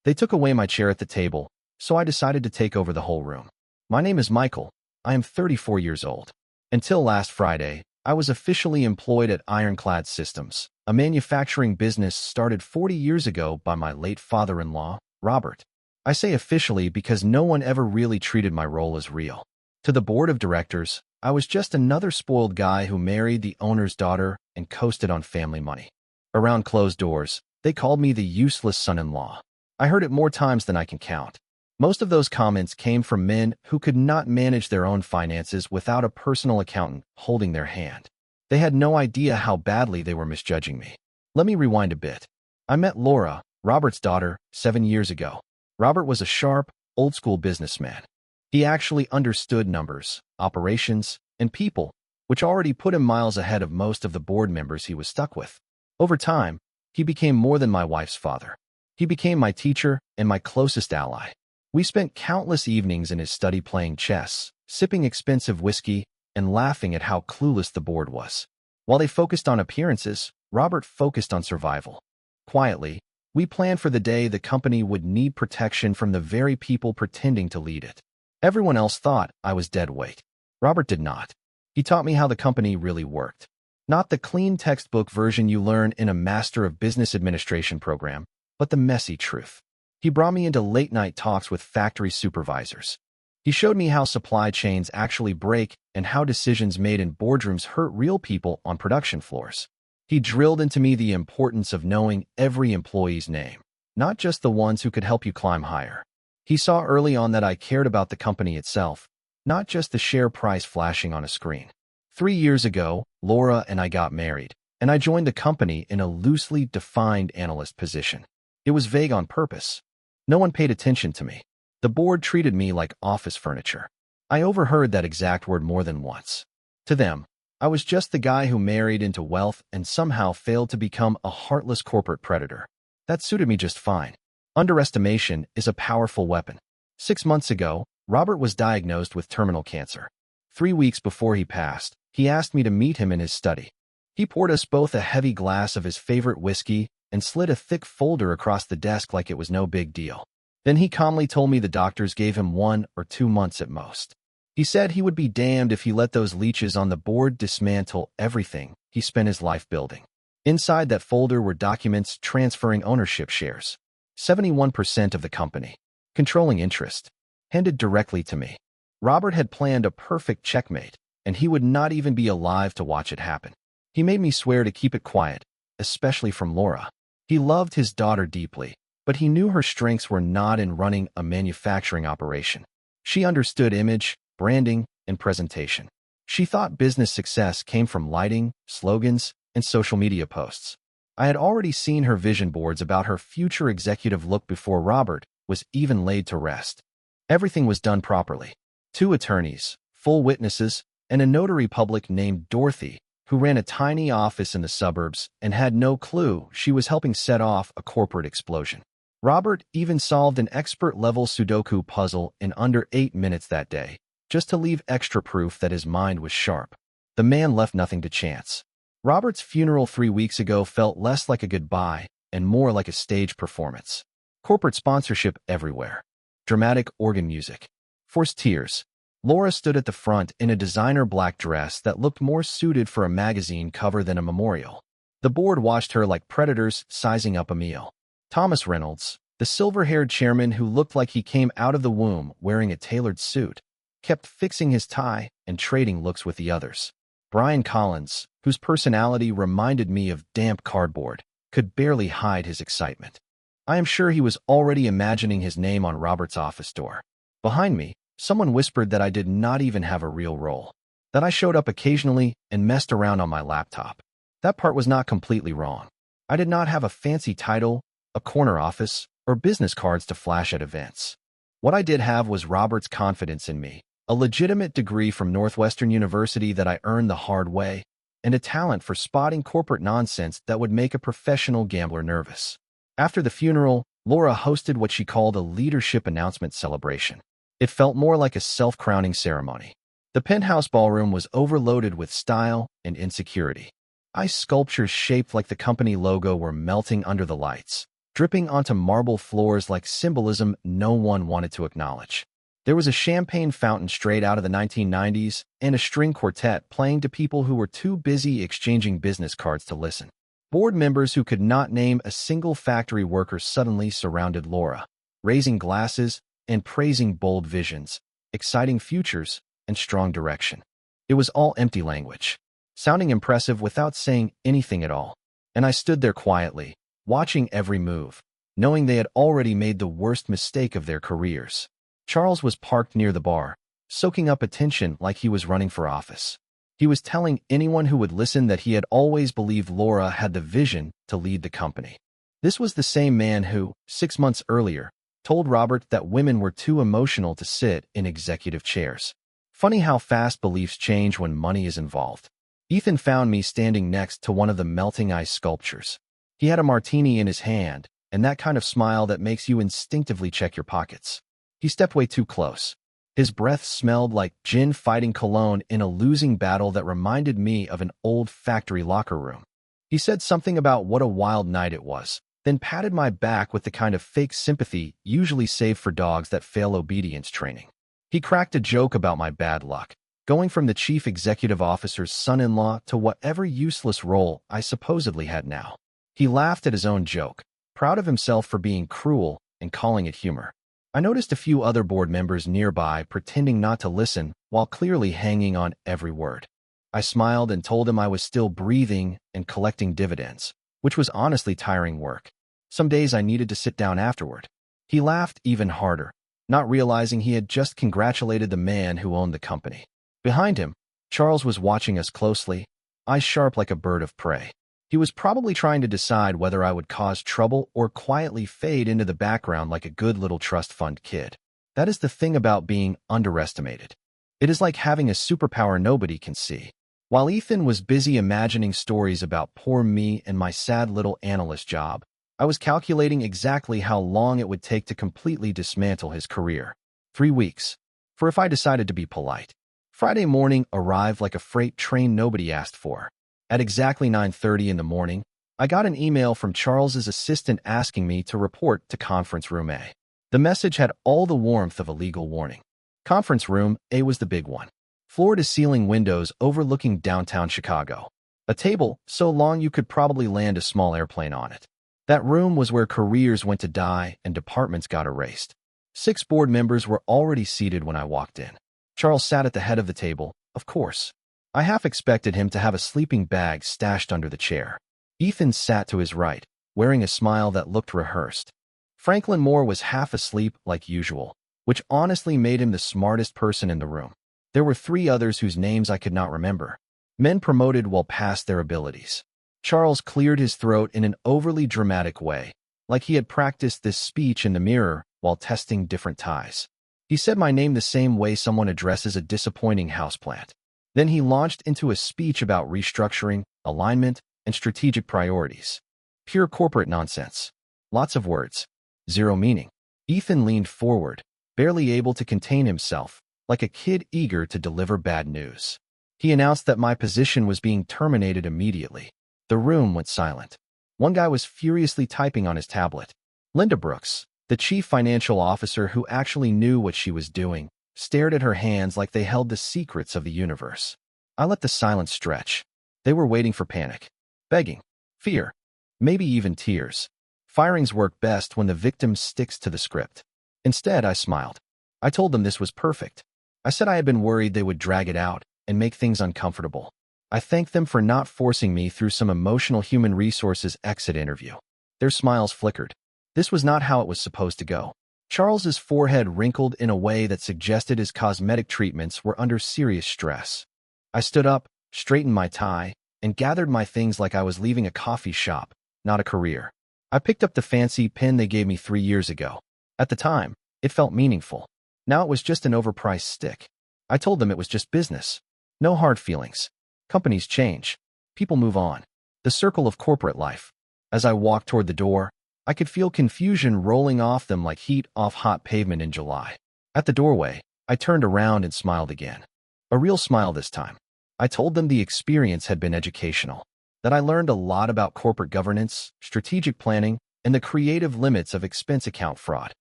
They took away my chair at the table, so I decided to take over the whole room. My name is Michael. I am 34 years old. Until last Friday, I was officially employed at Ironclad Systems, a manufacturing business started 40 years ago by my late father-in-law, Robert. I say officially because no one ever really treated my role as real. To the board of directors, I was just another spoiled guy who married the owner's daughter and coasted on family money. Around closed doors, they called me the useless son-in-law. I heard it more times than I can count. Most of those comments came from men who could not manage their own finances without a personal accountant holding their hand. They had no idea how badly they were misjudging me. Let me rewind a bit. I met Laura, Robert's daughter, 7 years ago. Robert was a sharp, old-school businessman. He actually understood numbers, operations, and people, which already put him miles ahead of most of the board members he was stuck with. Over time, he became more than my wife's father. He became my teacher and my closest ally. We spent countless evenings in his study playing chess, sipping expensive whiskey, and laughing at how clueless the board was. While they focused on appearances, Robert focused on survival. Quietly, we planned for the day the company would need protection from the very people pretending to lead it. Everyone else thought I was dead weight. Robert did not. He taught me how the company really worked. Not the clean textbook version you learn in a Master of Business Administration program, but the messy truth. He brought me into late-night talks with factory supervisors. He showed me how supply chains actually break and how decisions made in boardrooms hurt real people on production floors. He drilled into me the importance of knowing every employee's name, not just the ones who could help you climb higher. He saw early on that I cared about the company itself, not just the share price flashing on a screen. 3 years ago, Laura and I got married, and I joined the company in a loosely defined analyst position. It was vague on purpose. No one paid attention to me. The board treated me like office furniture. I overheard that exact word more than once. To them, I was just the guy who married into wealth and somehow failed to become a heartless corporate predator. That suited me just fine. Underestimation is a powerful weapon. 6 months ago, Robert was diagnosed with terminal cancer. 3 weeks before he passed, he asked me to meet him in his study. He poured us both a heavy glass of his favorite whiskey and slid a thick folder across the desk like it was no big deal. Then he calmly told me the doctors gave him 1 or 2 months at most. He said he would be damned if he let those leeches on the board dismantle everything he spent his life building. Inside that folder were documents transferring ownership shares. 71% of the company, controlling interest, handed directly to me. Robert had planned a perfect checkmate, and he would not even be alive to watch it happen. He made me swear to keep it quiet, especially from Laura. He loved his daughter deeply, but he knew her strengths were not in running a manufacturing operation. She understood image, branding, and presentation. She thought business success came from lighting, slogans, and social media posts. I had already seen her vision boards about her future executive look before Robert was even laid to rest. Everything was done properly. 2 attorneys, full witnesses, and a notary public named Dorothy, who ran a tiny office in the suburbs and had no clue she was helping set off a corporate explosion. Robert even solved an expert-level Sudoku puzzle in under 8 minutes that day, just to leave extra proof that his mind was sharp. The man left nothing to chance. Robert's funeral 3 weeks ago felt less like a goodbye and more like a stage performance. Corporate sponsorship everywhere. Dramatic organ music. Forced tears. Laura stood at the front in a designer black dress that looked more suited for a magazine cover than a memorial. The board watched her like predators sizing up a meal. Thomas Reynolds, the silver-haired chairman who looked like he came out of the womb wearing a tailored suit, kept fixing his tie and trading looks with the others. Brian Collins, whose personality reminded me of damp cardboard, could barely hide his excitement. I am sure he was already imagining his name on Robert's office door. Behind me, someone whispered that I did not even have a real role, that I showed up occasionally and messed around on my laptop. That part was not completely wrong. I did not have a fancy title, a corner office, or business cards to flash at events. What I did have was Robert's confidence in me, a legitimate degree from Northwestern University that I earned the hard way, and a talent for spotting corporate nonsense that would make a professional gambler nervous. After the funeral, Laura hosted what she called a leadership announcement celebration. It felt more like a self-crowning ceremony. The penthouse ballroom was overloaded with style and insecurity. Ice sculptures shaped like the company logo were melting under the lights. dripping onto marble floors like symbolism no one wanted to acknowledge. There was a champagne fountain straight out of the 1990s and a string quartet playing to people who were too busy exchanging business cards to listen. Board members who could not name a single factory worker suddenly surrounded Laura, raising glasses and praising bold visions, exciting futures, and strong direction. It was all empty language, sounding impressive without saying anything at all. And I stood there quietly, watching every move, knowing they had already made the worst mistake of their careers. Charles was parked near the bar, soaking up attention like he was running for office. He was telling anyone who would listen that he had always believed Laura had the vision to lead the company. This was the same man who, 6 months earlier, told Robert that women were too emotional to sit in executive chairs. Funny how fast beliefs change when money is involved. Ethan found me standing next to one of the melting ice sculptures. He had a martini in his hand, and that kind of smile that makes you instinctively check your pockets. He stepped way too close. His breath smelled like gin fighting cologne in a losing battle that reminded me of an old factory locker room. He said something about what a wild night it was, then patted my back with the kind of fake sympathy usually saved for dogs that fail obedience training. He cracked a joke about my bad luck, going from the chief executive officer's son-in-law to whatever useless role I supposedly had now. He laughed at his own joke, proud of himself for being cruel and calling it humor. I noticed a few other board members nearby pretending not to listen while clearly hanging on every word. I smiled and told him I was still breathing and collecting dividends, which was honestly tiring work. Some days I needed to sit down afterward. He laughed even harder, not realizing he had just congratulated the man who owned the company. Behind him, Charles was watching us closely, eyes sharp like a bird of prey. He was probably trying to decide whether I would cause trouble or quietly fade into the background like a good little trust fund kid. That is the thing about being underestimated. It is like having a superpower nobody can see. While Ethan was busy imagining stories about poor me and my sad little analyst job, I was calculating exactly how long it would take to completely dismantle his career. 3 weeks. For if I decided to be polite. Friday morning arrived like a freight train nobody asked for. At exactly 9:30 in the morning, I got an email from Charles's assistant asking me to report to Conference Room A. The message had all the warmth of a legal warning. Conference Room A was the big one. Floor-to-ceiling windows overlooking downtown Chicago. A table so long you could probably land a small airplane on it. That room was where careers went to die and departments got erased. 6 board members were already seated when I walked in. Charles sat at the head of the table, of course. I half expected him to have a sleeping bag stashed under the chair. Ethan sat to his right, wearing a smile that looked rehearsed. Franklin Moore was half asleep like usual, which honestly made him the smartest person in the room. There were 3 others whose names I could not remember. Men promoted well past their abilities. Charles cleared his throat in an overly dramatic way, like he had practiced this speech in the mirror while testing different ties. He said my name the same way someone addresses a disappointing houseplant. Then he launched into a speech about restructuring, alignment, and strategic priorities. Pure corporate nonsense. Lots of words. Zero meaning. Ethan leaned forward, barely able to contain himself, like a kid eager to deliver bad news. He announced that my position was being terminated immediately. The room went silent. One guy was furiously typing on his tablet. Linda Brooks, the chief financial officer who actually knew what she was doing, stared at her hands like they held the secrets of the universe. I let the silence stretch. They were waiting for panic, begging, fear, maybe even tears. Firings work best when the victim sticks to the script. Instead, I smiled. I told them this was perfect. I said I had been worried they would drag it out and make things uncomfortable. I thanked them for not forcing me through some emotional human resources exit interview. Their smiles flickered. This was not how it was supposed to go. Charles's forehead wrinkled in a way that suggested his cosmetic treatments were under serious stress. I stood up, straightened my tie, and gathered my things like I was leaving a coffee shop, not a career. I picked up the fancy pen they gave me 3 years ago. At the time, it felt meaningful. Now it was just an overpriced stick. I told them it was just business. No hard feelings. Companies change. People move on. The circle of corporate life. As I walked toward the door, I could feel confusion rolling off them like heat off hot pavement in July. At the doorway, I turned around and smiled again. A real smile this time. I told them the experience had been educational, that I learned a lot about corporate governance, strategic planning, and the creative limits of expense account fraud.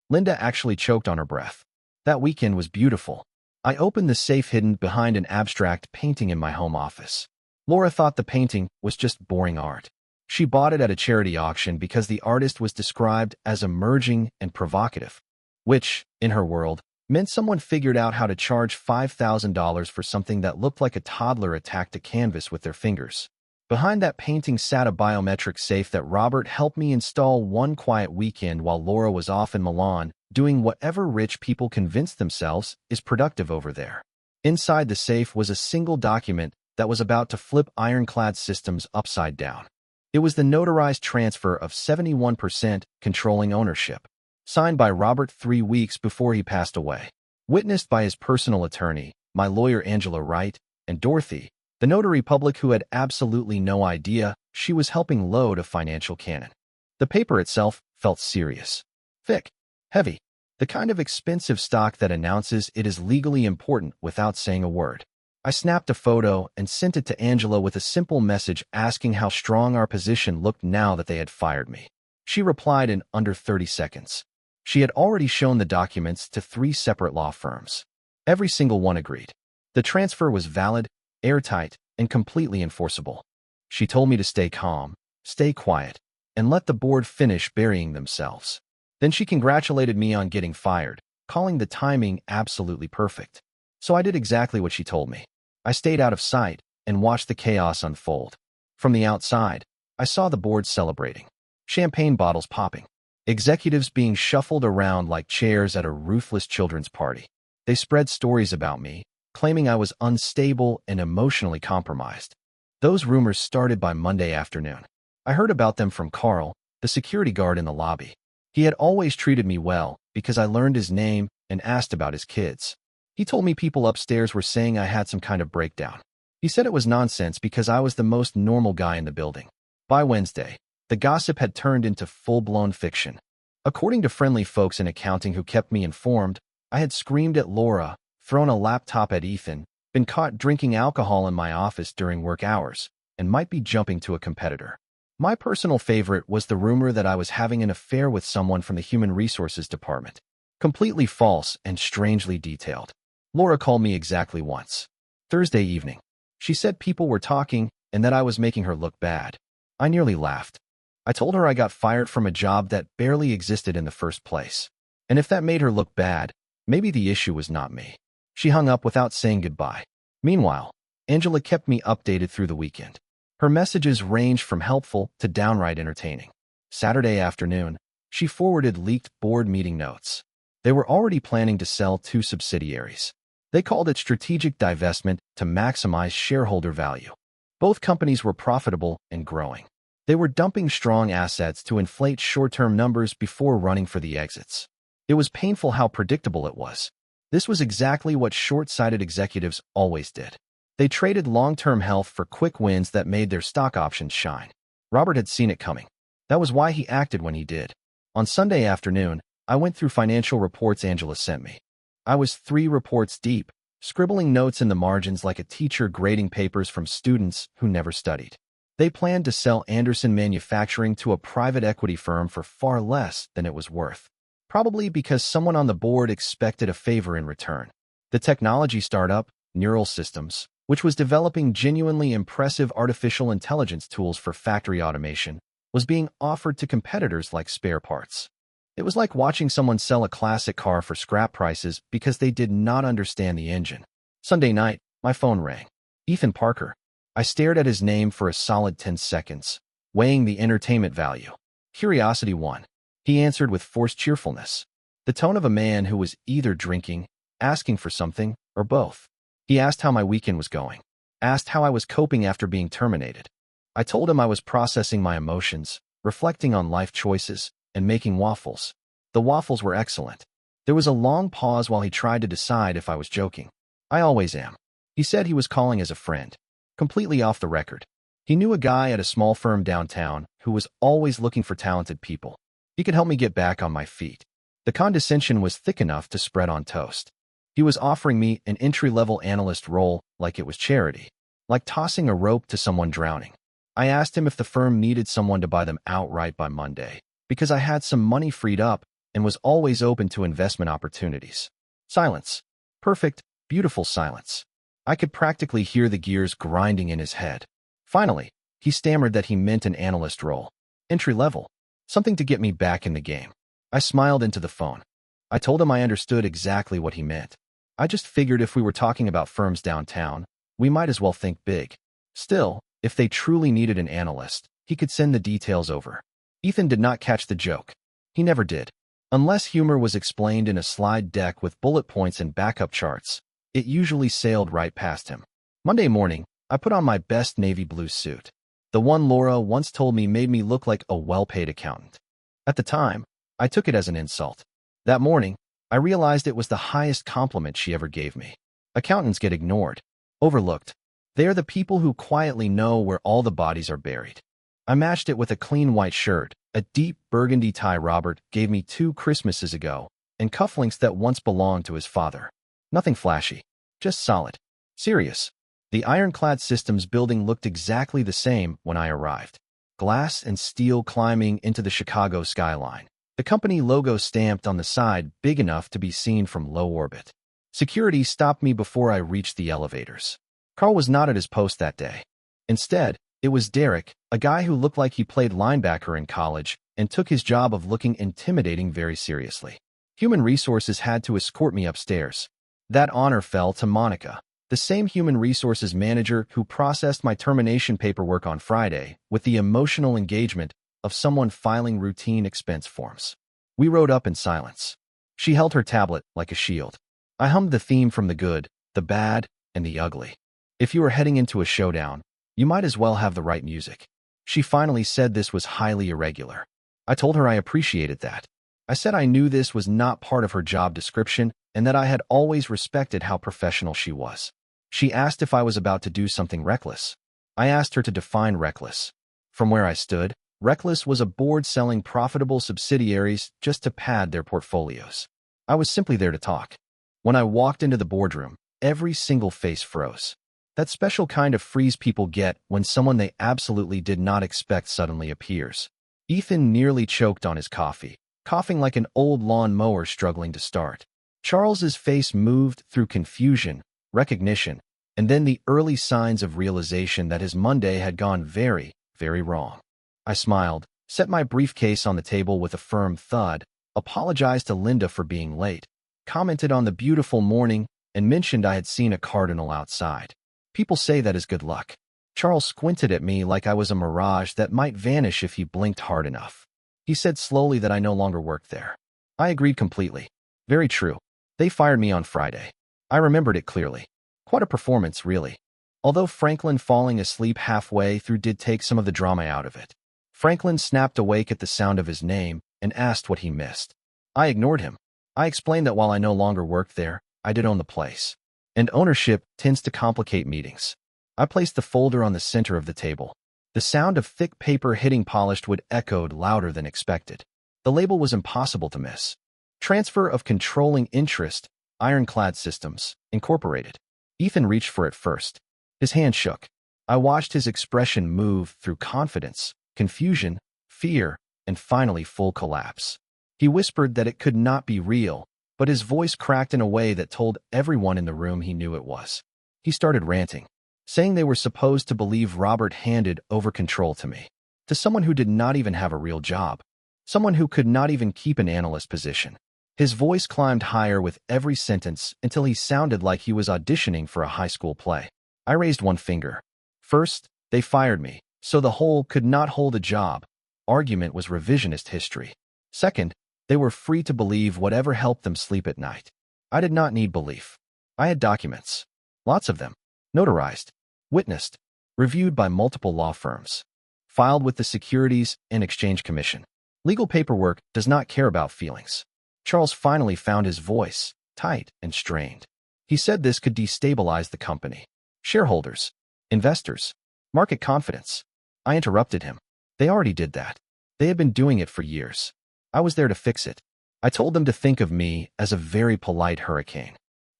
Linda actually choked on her breath. That weekend was beautiful. I opened the safe hidden behind an abstract painting in my home office. Laura thought the painting was just boring art. She bought it at a charity auction because the artist was described as emerging and provocative, which, in her world, meant someone figured out how to charge $5,000 for something that looked like a toddler attacked a canvas with their fingers. Behind that painting sat a biometric safe that Robert helped me install one quiet weekend while Laura was off in Milan, doing whatever rich people convinced themselves is productive over there. Inside the safe was a single document that was about to flip Ironclad Systems upside down. It was the notarized transfer of 71% controlling ownership, signed by Robert 3 weeks before he passed away, witnessed by his personal attorney, my lawyer Angela Wright, and Dorothy, the notary public who had absolutely no idea she was helping load a financial cannon. The paper itself felt serious, thick, heavy, the kind of expensive stock that announces it is legally important without saying a word. I snapped a photo and sent it to Angela with a simple message asking how strong our position looked now that they had fired me. She replied in under 30 seconds. She had already shown the documents to 3 separate law firms. Every single one agreed. The transfer was valid, airtight, and completely enforceable. She told me to stay calm, stay quiet, and let the board finish burying themselves. Then she congratulated me on getting fired, calling the timing absolutely perfect. So I did exactly what she told me. I stayed out of sight and watched the chaos unfold. From the outside, I saw the board celebrating, champagne bottles popping, executives being shuffled around like chairs at a ruthless children's party. They spread stories about me, claiming I was unstable and emotionally compromised. Those rumors started by Monday afternoon. I heard about them from Carl, the security guard in the lobby. He had always treated me well because I learned his name and asked about his kids. He told me people upstairs were saying I had some kind of breakdown. He said it was nonsense because I was the most normal guy in the building. By Wednesday, the gossip had turned into full-blown fiction. According to friendly folks in accounting who kept me informed, I had screamed at Laura, thrown a laptop at Ethan, been caught drinking alcohol in my office during work hours, and might be jumping to a competitor. My personal favorite was the rumor that I was having an affair with someone from the Human Resources Department. Completely false and strangely detailed. Laura called me exactly once. Thursday evening. She said people were talking and that I was making her look bad. I nearly laughed. I told her I got fired from a job that barely existed in the first place. And if that made her look bad, maybe the issue was not me. She hung up without saying goodbye. Meanwhile, Angela kept me updated through the weekend. Her messages ranged from helpful to downright entertaining. Saturday afternoon, she forwarded leaked board meeting notes. They were already planning to sell 2 subsidiaries. They called it strategic divestment to maximize shareholder value. Both companies were profitable and growing. They were dumping strong assets to inflate short-term numbers before running for the exits. It was painful how predictable it was. This was exactly what short-sighted executives always did. They traded long-term health for quick wins that made their stock options shine. Robert had seen it coming. That was why he acted when he did. On Sunday afternoon, I went through financial reports Angela sent me. I was 3 reports deep, scribbling notes in the margins like a teacher grading papers from students who never studied. They planned to sell Anderson Manufacturing to a private equity firm for far less than it was worth. Probably because someone on the board expected a favor in return. The technology startup, Neural Systems, which was developing genuinely impressive artificial intelligence tools for factory automation, was being offered to competitors like spare parts. It was like watching someone sell a classic car for scrap prices because they did not understand the engine. Sunday night, my phone rang. Ethan Parker. I stared at his name for a solid 10 seconds, weighing the entertainment value. Curiosity won. He answered with forced cheerfulness, the tone of a man who was either drinking, asking for something, or both. He asked how my weekend was going, asked how I was coping after being terminated. I told him I was processing my emotions, reflecting on life choices, and making waffles. The waffles were excellent. There was a long pause while he tried to decide if I was joking. I always am. He said he was calling as a friend, completely off the record. He knew a guy at a small firm downtown who was always looking for talented people. He could help me get back on my feet. The condescension was thick enough to spread on toast. He was offering me an entry-level analyst role like it was charity, like tossing a rope to someone drowning. I asked him if the firm needed someone to buy them outright by Monday, because I had some money freed up and was always open to investment opportunities. Silence. Perfect, beautiful silence. I could practically hear the gears grinding in his head. Finally, he stammered that he meant an analyst role. Entry level. Something to get me back in the game. I smiled into the phone. I told him I understood exactly what he meant. I just figured if we were talking about firms downtown, we might as well think big. Still, if they truly needed an analyst, he could send the details over. Ethan did not catch the joke. He never did. Unless humor was explained in a slide deck with bullet points and backup charts, it usually sailed right past him. Monday morning, I put on my best navy blue suit. The one Laura once told me made me look like a well-paid accountant. At the time, I took it as an insult. That morning, I realized it was the highest compliment she ever gave me. Accountants get ignored, overlooked. They are the people who quietly know where all the bodies are buried. I matched it with a clean white shirt, a deep burgundy tie Robert gave me 2 Christmases ago, and cufflinks that once belonged to his father. Nothing flashy, just solid. Serious. The ironclad systems building looked exactly the same when I arrived. Glass and steel climbing into the Chicago skyline. The company logo stamped on the side big enough to be seen from low orbit. Security stopped me before I reached the elevators. Carl was not at his post that day. Instead, it was Derek, a guy who looked like he played linebacker in college and took his job of looking intimidating very seriously. Human resources had to escort me upstairs. That honor fell to Monica, the same human resources manager who processed my termination paperwork on Friday with the emotional engagement of someone filing routine expense forms. We rode up in silence. She held her tablet like a shield. I hummed the theme from the good, the bad, and the ugly. If you are heading into a showdown, you might as well have the right music. She finally said this was highly irregular. I told her I appreciated that. I said I knew this was not part of her job description and that I had always respected how professional she was. She asked if I was about to do something reckless. I asked her to define reckless. From where I stood, reckless was a board selling profitable subsidiaries just to pad their portfolios. I was simply there to talk. When I walked into the boardroom, every single face froze. That special kind of freeze people get when someone they absolutely did not expect suddenly appears. Ethan nearly choked on his coffee, coughing like an old lawn mower struggling to start. Charles's face moved through confusion, recognition, and then the early signs of realization that his Monday had gone very, very wrong. I smiled, set my briefcase on the table with a firm thud, apologized to Linda for being late, commented on the beautiful morning, and mentioned I had seen a cardinal outside. People say that is good luck. Charles squinted at me like I was a mirage that might vanish if he blinked hard enough. He said slowly that I no longer worked there. I agreed completely. Very true. They fired me on Friday. I remembered it clearly. Quite a performance, really. Although Franklin falling asleep halfway through did take some of the drama out of it. Franklin snapped awake at the sound of his name and asked what he missed. I ignored him. I explained that while I no longer worked there, I did own the place. And ownership tends to complicate meetings. I placed the folder on the center of the table. The sound of thick paper hitting polished wood echoed louder than expected. The label was impossible to miss. Transfer of Controlling Interest, Ironclad Systems, Incorporated. Ethan reached for it first. His hand shook. I watched his expression move through confidence, confusion, fear, and finally full collapse. He whispered that it could not be real, but his voice cracked in a way that told everyone in the room he knew it was. He started ranting, saying they were supposed to believe Robert handed over control to me, to someone who did not even have a real job, someone who could not even keep an analyst position. His voice climbed higher with every sentence until he sounded like he was auditioning for a high school play. I raised one finger. First, they fired me, so the whole could not hold a job argument was revisionist history. Second, they were free to believe whatever helped them sleep at night. I did not need belief. I had documents. Lots of them. Notarized. Witnessed. Reviewed by multiple law firms. Filed with the Securities and Exchange Commission. Legal paperwork does not care about feelings. Charles finally found his voice, tight and strained. He said this could destabilize the company. Shareholders. Investors. Market confidence. I interrupted him. They already did that. They had been doing it for years. I was there to fix it. I told them to think of me as a very polite hurricane.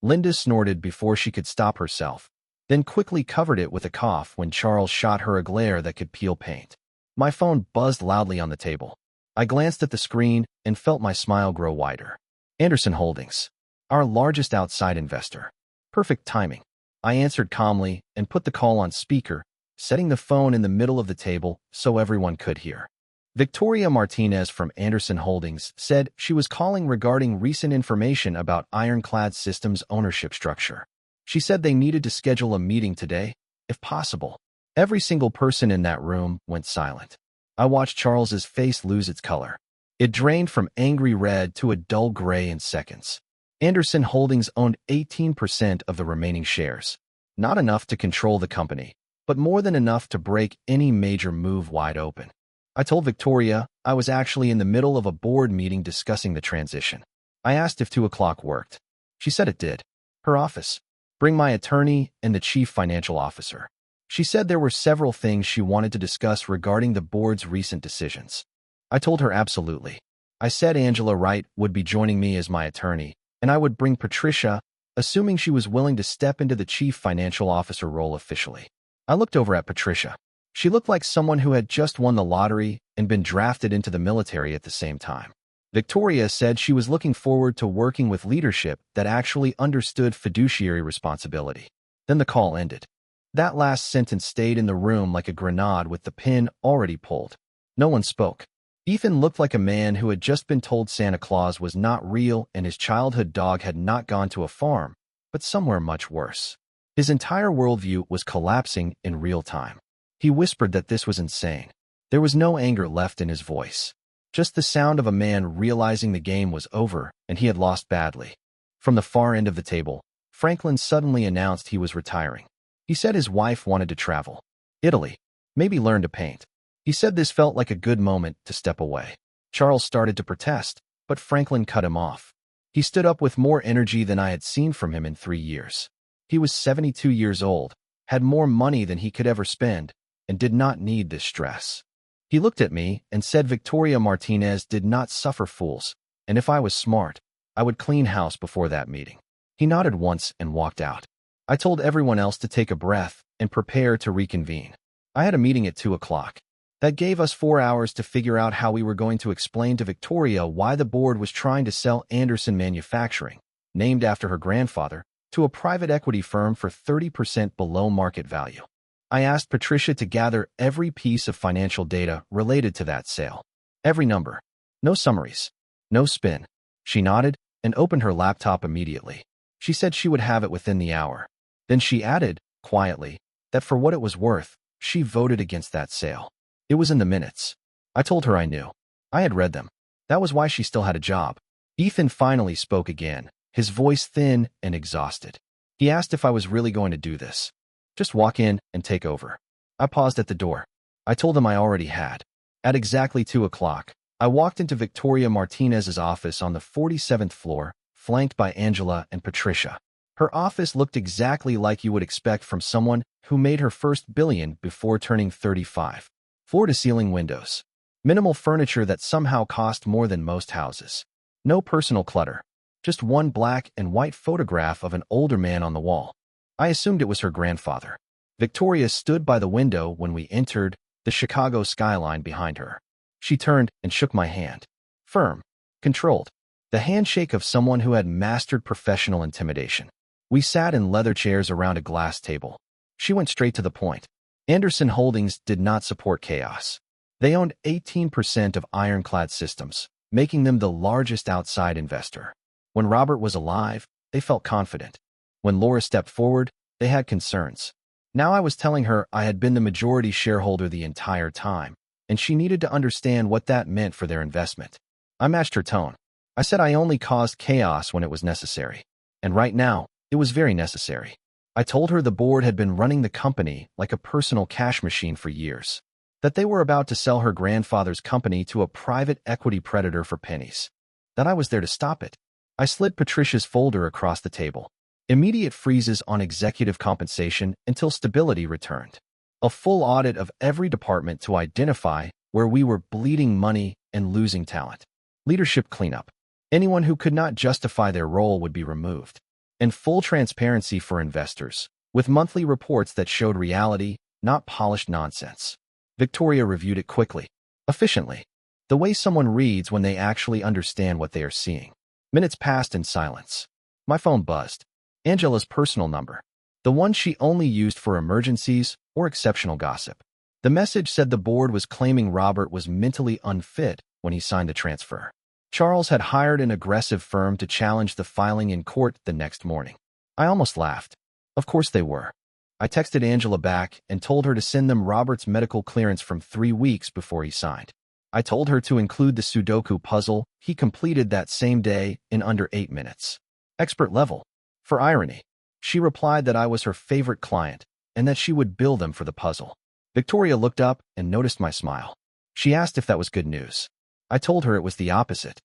Linda snorted before she could stop herself, then quickly covered it with a cough when Charles shot her a glare that could peel paint. My phone buzzed loudly on the table. I glanced at the screen and felt my smile grow wider. Anderson Holdings, our largest outside investor. Perfect timing. I answered calmly and put the call on speaker, setting the phone in the middle of the table so everyone could hear. Victoria Martinez from Anderson Holdings said she was calling regarding recent information about Ironclad Systems' ownership structure. She said they needed to schedule a meeting today, if possible. Every single person in that room went silent. I watched Charles's face lose its color. It drained from angry red to a dull gray in seconds. Anderson Holdings owned 18% of the remaining shares. Not enough to control the company, but more than enough to break any major move wide open. I told Victoria I was actually in the middle of a board meeting discussing the transition. I asked if 2 o'clock worked. She said it did. Her office. Bring my attorney and the chief financial officer. She said there were several things she wanted to discuss regarding the board's recent decisions. I told her absolutely. I said Angela Wright would be joining me as my attorney, and I would bring Patricia, assuming she was willing to step into the chief financial officer role officially. I looked over at Patricia. She looked like someone who had just won the lottery and been drafted into the military at the same time. Victoria said she was looking forward to working with leadership that actually understood fiduciary responsibility. Then the call ended. That last sentence stayed in the room like a grenade with the pin already pulled. No one spoke. Ethan looked like a man who had just been told Santa Claus was not real and his childhood dog had not gone to a farm, but somewhere much worse. His entire worldview was collapsing in real time. He whispered that this was insane. There was no anger left in his voice. Just the sound of a man realizing the game was over and he had lost badly. From the far end of the table, Franklin suddenly announced he was retiring. He said his wife wanted to travel. Italy. Maybe learn to paint. He said this felt like a good moment to step away. Charles started to protest, but Franklin cut him off. He stood up with more energy than I had seen from him in 3 years. He was 72 years old, had more money than he could ever spend, and did not need this stress. He looked at me and said Victoria Martinez did not suffer fools, and if I was smart, I would clean house before that meeting. He nodded once and walked out. I told everyone else to take a breath and prepare to reconvene. I had a meeting at 2 o'clock. That gave us 4 hours to figure out how we were going to explain to Victoria why the board was trying to sell Anderson Manufacturing, named after her grandfather, to a private equity firm for 30% below market value. I asked Patricia to gather every piece of financial data related to that sale. Every number. No summaries. No spin. She nodded and opened her laptop immediately. She said she would have it within the hour. Then she added, quietly, that for what it was worth, she voted against that sale. It was in the minutes. I told her I knew. I had read them. That was why she still had a job. Ethan finally spoke again, his voice thin and exhausted. He asked if I was really going to do this. Just walk in and take over. I paused at the door. I told him I already had. At exactly 2 o'clock, I walked into Victoria Martinez's office on the 47th floor, flanked by Angela and Patricia. Her office looked exactly like you would expect from someone who made her first billion before turning 35. Floor-to-ceiling windows. Minimal furniture that somehow cost more than most houses. No personal clutter. Just one black and white photograph of an older man on the wall. I assumed it was her grandfather. Victoria stood by the window when we entered, the Chicago skyline behind her. She turned and shook my hand. Firm. Controlled. The handshake of someone who had mastered professional intimidation. We sat in leather chairs around a glass table. She went straight to the point. Anderson Holdings did not support chaos. They owned 18% of Ironclad Systems, making them the largest outside investor. When Robert was alive, they felt confident. When Laura stepped forward, they had concerns. Now I was telling her I had been the majority shareholder the entire time, and she needed to understand what that meant for their investment. I matched her tone. I said I only caused chaos when it was necessary. And right now, it was very necessary. I told her the board had been running the company like a personal cash machine for years. That they were about to sell her grandfather's company to a private equity predator for pennies. That I was there to stop it. I slid Patricia's folder across the table. Immediate freezes on executive compensation until stability returned. A full audit of every department to identify where we were bleeding money and losing talent. Leadership cleanup. Anyone who could not justify their role would be removed. And full transparency for investors, with monthly reports that showed reality, not polished nonsense. Victoria reviewed it quickly, efficiently. The way someone reads when they actually understand what they are seeing. Minutes passed in silence. My phone buzzed. Angela's personal number. The one she only used for emergencies or exceptional gossip. The message said the board was claiming Robert was mentally unfit when he signed the transfer. Charles had hired an aggressive firm to challenge the filing in court the next morning. I almost laughed. Of course they were. I texted Angela back and told her to send them Robert's medical clearance from 3 weeks before he signed. I told her to include the Sudoku puzzle he completed that same day in under 8 minutes. Expert level. For irony, she replied that I was her favorite client and that she would bill them for the puzzle. Victoria looked up and noticed my smile. She asked if that was good news. I told her it was the opposite.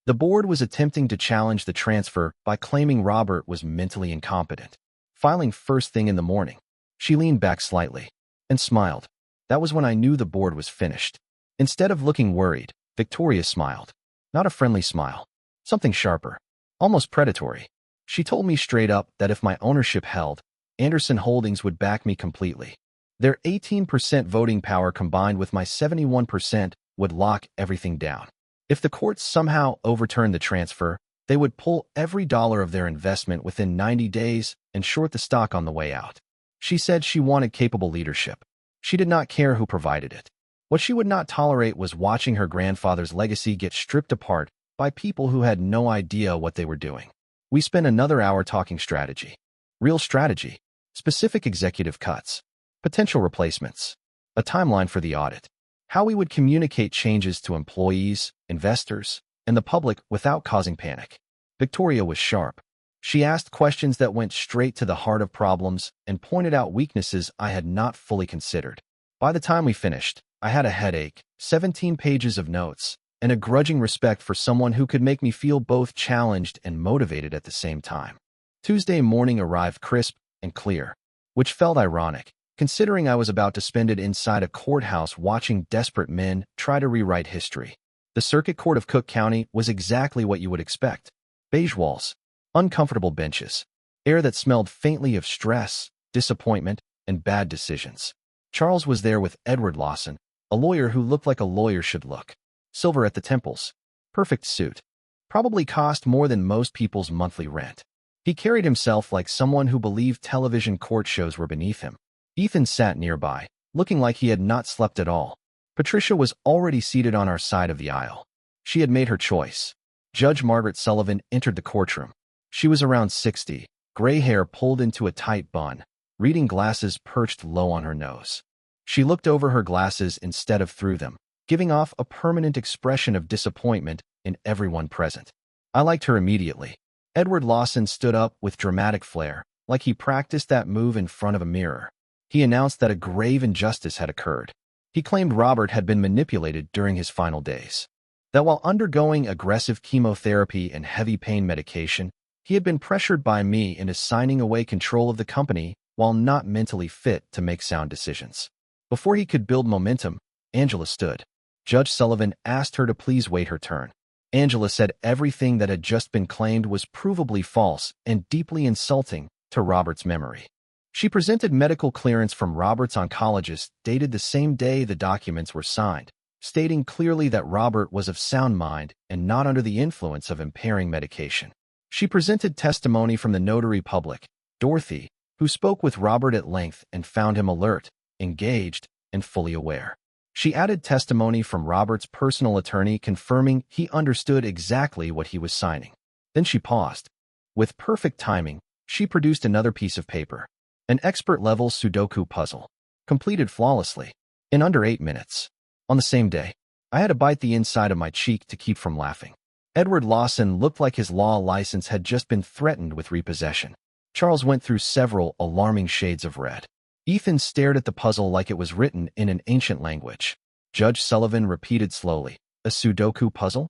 The board was attempting to challenge the transfer by claiming Robert was mentally incompetent. Filing first thing in the morning. She leaned back slightly and smiled. That was when I knew the board was finished. Instead of looking worried, Victoria smiled. Not a friendly smile. Something sharper. Almost predatory. She told me straight up that if my ownership held, Anderson Holdings would back me completely. Their 18% voting power combined with my 71% would lock everything down. If the courts somehow overturned the transfer, they would pull every dollar of their investment within 90 days and short the stock on the way out. She said she wanted capable leadership. She did not care who provided it. What she would not tolerate was watching her grandfather's legacy get stripped apart by people who had no idea what they were doing. We spent another hour talking strategy. Real strategy. Specific executive cuts. Potential replacements. A timeline for the audit. How we would communicate changes to employees, investors, and the public without causing panic. Victoria was sharp. She asked questions that went straight to the heart of problems and pointed out weaknesses I had not fully considered. By the time we finished, I had a headache, 17 pages of notes, and a grudging respect for someone who could make me feel both challenged and motivated at the same time. Tuesday morning arrived crisp and clear, which felt ironic, considering I was about to spend it inside a courthouse watching desperate men try to rewrite history. The Circuit Court of Cook County was exactly what you would expect. Beige walls, uncomfortable benches, air that smelled faintly of stress, disappointment, and bad decisions. Charles was there with Edward Lawson, a lawyer who looked like a lawyer should look. Silver at the temples. Perfect suit. Probably cost more than most people's monthly rent. He carried himself like someone who believed television court shows were beneath him. Ethan sat nearby, looking like he had not slept at all. Patricia was already seated on our side of the aisle. She had made her choice. Judge Margaret Sullivan entered the courtroom. She was around 60, gray hair pulled into a tight bun, reading glasses perched low on her nose. She looked over her glasses instead of through them, giving off a permanent expression of disappointment in everyone present. I liked her immediately. Edward Lawson stood up with dramatic flair, like he practiced that move in front of a mirror. He announced that a grave injustice had occurred. He claimed Robert had been manipulated during his final days. That while undergoing aggressive chemotherapy and heavy pain medication, he had been pressured by me into signing away control of the company while not mentally fit to make sound decisions. Before he could build momentum, Angela stood. Judge Sullivan asked her to please wait her turn. Angela said everything that had just been claimed was provably false and deeply insulting to Robert's memory. She presented medical clearance from Robert's oncologist dated the same day the documents were signed, stating clearly that Robert was of sound mind and not under the influence of impairing medication. She presented testimony from the notary public, Dorothy, who spoke with Robert at length and found him alert, engaged, and fully aware. She added testimony from Robert's personal attorney confirming he understood exactly what he was signing. Then she paused. With perfect timing, she produced another piece of paper. An expert-level Sudoku puzzle. Completed flawlessly. In under 8 minutes. On the same day, I had to bite the inside of my cheek to keep from laughing. Edward Lawson looked like his law license had just been threatened with repossession. Charles went through several alarming shades of red. Ethan stared at the puzzle like it was written in an ancient language. Judge Sullivan repeated slowly, "A Sudoku puzzle?"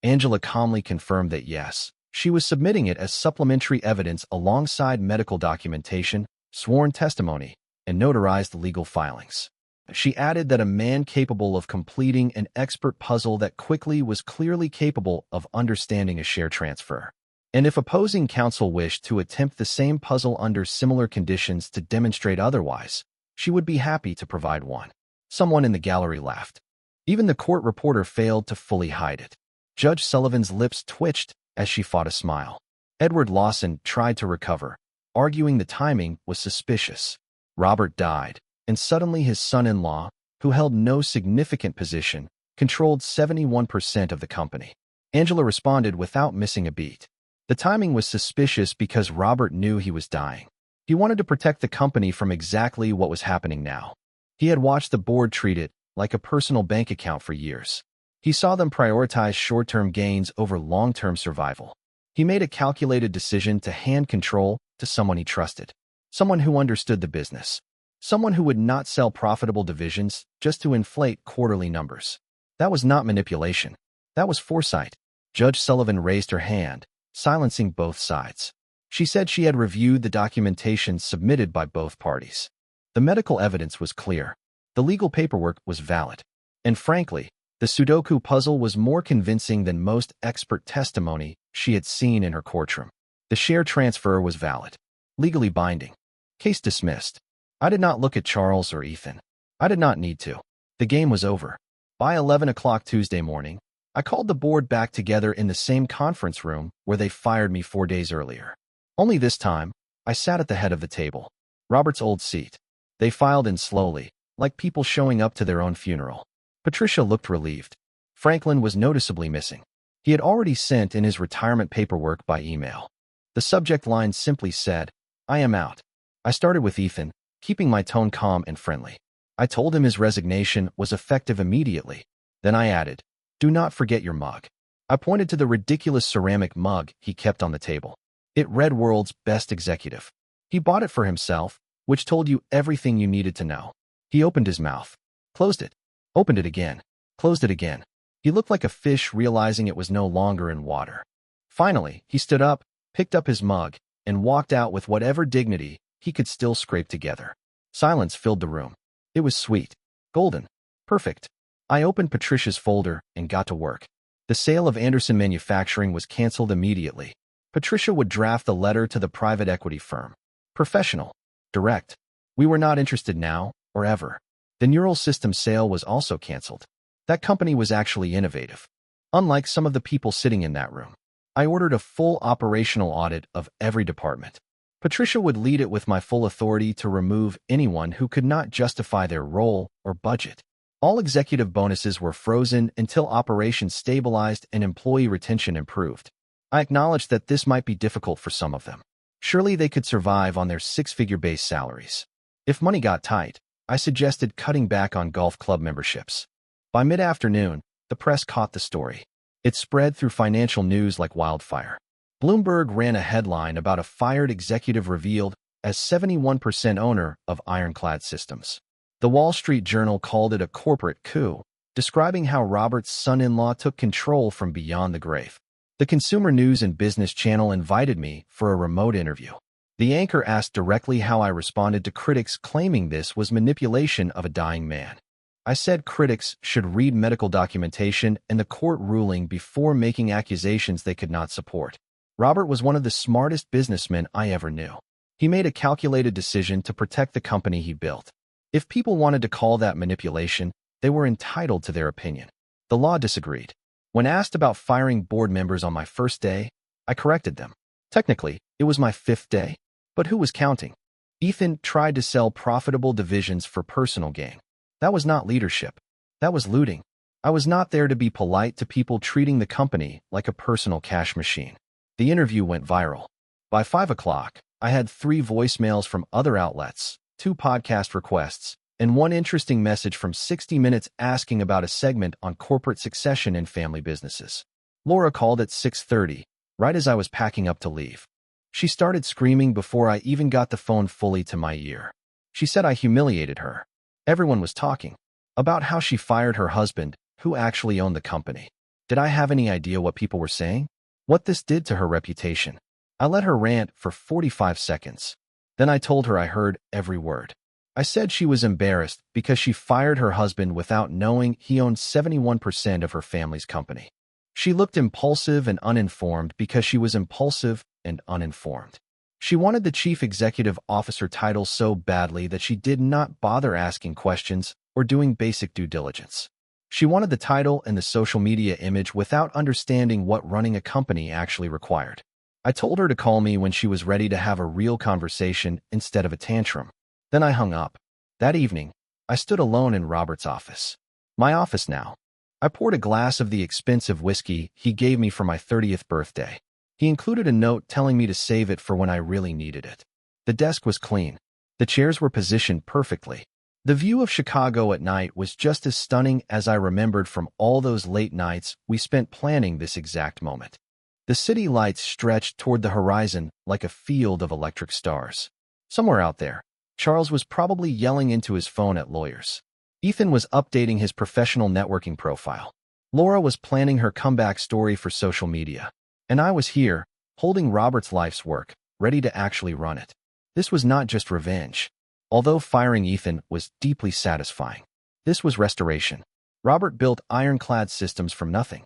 Angela calmly confirmed that yes, she was submitting it as supplementary evidence alongside medical documentation, sworn testimony, and notarized legal filings. She added that a man capable of completing an expert puzzle that quickly was clearly capable of understanding a share transfer. And if opposing counsel wished to attempt the same puzzle under similar conditions to demonstrate otherwise, she would be happy to provide one. Someone in the gallery laughed. Even the court reporter failed to fully hide it. Judge Sullivan's lips twitched as she fought a smile. Edward Lawson tried to recover, arguing the timing was suspicious. Robert died, and suddenly his son-in-law, who held no significant position, controlled 71% of the company. Angela responded without missing a beat. The timing was suspicious because Robert knew he was dying. He wanted to protect the company from exactly what was happening now. He had watched the board treat it like a personal bank account for years. He saw them prioritize short-term gains over long-term survival. He made a calculated decision to hand control to someone he trusted, someone who understood the business, someone who would not sell profitable divisions just to inflate quarterly numbers. That was not manipulation. That was foresight. Judge Sullivan raised her hand, silencing both sides. She said she had reviewed the documentation submitted by both parties. The medical evidence was clear. The legal paperwork was valid. And frankly, the Sudoku puzzle was more convincing than most expert testimony she had seen in her courtroom. The share transfer was valid, legally binding. Case dismissed. I did not look at Charles or Ethan. I did not need to. The game was over. By 11 o'clock Tuesday morning, I called the board back together in the same conference room where they fired me 4 days earlier. Only this time, I sat at the head of the table, Robert's old seat. They filed in slowly, like people showing up to their own funeral. Patricia looked relieved. Franklin was noticeably missing. He had already sent in his retirement paperwork by email. The subject line simply said, "I am out." I started with Ethan, keeping my tone calm and friendly. I told him his resignation was effective immediately. Then I added, "Do not forget your mug." I pointed to the ridiculous ceramic mug he kept on the table. It read "World's Best Executive." He bought it for himself, which told you everything you needed to know. He opened his mouth, closed it, opened it again, closed it again. He looked like a fish realizing it was no longer in water. Finally, he stood up, picked up his mug, and walked out with whatever dignity he could still scrape together. Silence filled the room. It was sweet, golden, perfect. I opened Patricia's folder and got to work. The sale of Anderson Manufacturing was canceled immediately. Patricia would draft the letter to the private equity firm. Professional, direct. We were not interested now or ever. The neural system sale was also canceled. That company was actually innovative. Unlike some of the people sitting in that room, I ordered a full operational audit of every department. Patricia would lead it with my full authority to remove anyone who could not justify their role or budget. All executive bonuses were frozen until operations stabilized and employee retention improved. I acknowledged that this might be difficult for some of them. Surely they could survive on their six-figure base salaries. If money got tight, I suggested cutting back on golf club memberships. By mid-afternoon, the press caught the story. It spread through financial news like wildfire. Bloomberg ran a headline about a fired executive revealed as 71% owner of Ironclad Systems. The Wall Street Journal called it a corporate coup, describing how Robert's son-in-law took control from beyond the grave. The Consumer News and Business Channel invited me for a remote interview. The anchor asked directly how I responded to critics claiming this was manipulation of a dying man. I said critics should read medical documentation and the court ruling before making accusations they could not support. Robert was one of the smartest businessmen I ever knew. He made a calculated decision to protect the company he built. If people wanted to call that manipulation, they were entitled to their opinion. The law disagreed. When asked about firing board members on my first day, I corrected them. Technically, it was my 5th day. But who was counting? Ethan tried to sell profitable divisions for personal gain. That was not leadership. That was looting. I was not there to be polite to people treating the company like a personal cash machine. The interview went viral. By 5 o'clock, I had 3 voicemails from other outlets, 2 podcast requests, and 1 interesting message from 60 Minutes asking about a segment on corporate succession in family businesses. Laura called at 6:30, right as I was packing up to leave. She started screaming before I even got the phone fully to my ear. She said I humiliated her. Everyone was talking about how she fired her husband, who actually owned the company. Did I have any idea what people were saying? What this did to her reputation? I let her rant for 45 seconds. Then I told her I heard every word. I said she was embarrassed because she fired her husband without knowing he owned 71% of her family's company. She looked impulsive and uninformed because she was impulsive and uninformed. She wanted the chief executive officer title so badly that she did not bother asking questions or doing basic due diligence. She wanted the title and the social media image without understanding what running a company actually required. I told her to call me when she was ready to have a real conversation instead of a tantrum. Then I hung up. That evening, I stood alone in Robert's office. My office now. I poured a glass of the expensive whiskey he gave me for my 30th birthday. He included a note telling me to save it for when I really needed it. The desk was clean. The chairs were positioned perfectly. The view of Chicago at night was just as stunning as I remembered from all those late nights we spent planning this exact moment. The city lights stretched toward the horizon like a field of electric stars. Somewhere out there, Charles was probably yelling into his phone at lawyers. Ethan was updating his professional networking profile. Laura was planning her comeback story for social media. And I was here, holding Robert's life's work, ready to actually run it. This was not just revenge. Although firing Ethan was deeply satisfying, this was restoration. Robert built ironclad systems from nothing.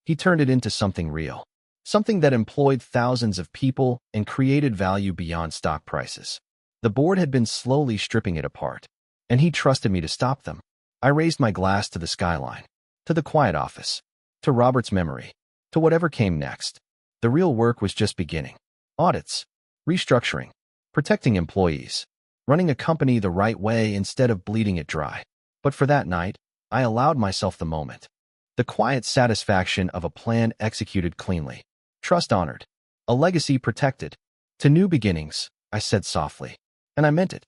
He turned it into something real. Something that employed thousands of people and created value beyond stock prices. The board had been slowly stripping it apart, and he trusted me to stop them. I raised my glass to the skyline, to the quiet office, to Robert's memory, to whatever came next. The real work was just beginning. Audits, restructuring, protecting employees, running a company the right way instead of bleeding it dry. But for that night, I allowed myself the moment. The quiet satisfaction of a plan executed cleanly. Trust honored. A legacy protected. To new beginnings, I said softly. And I meant it.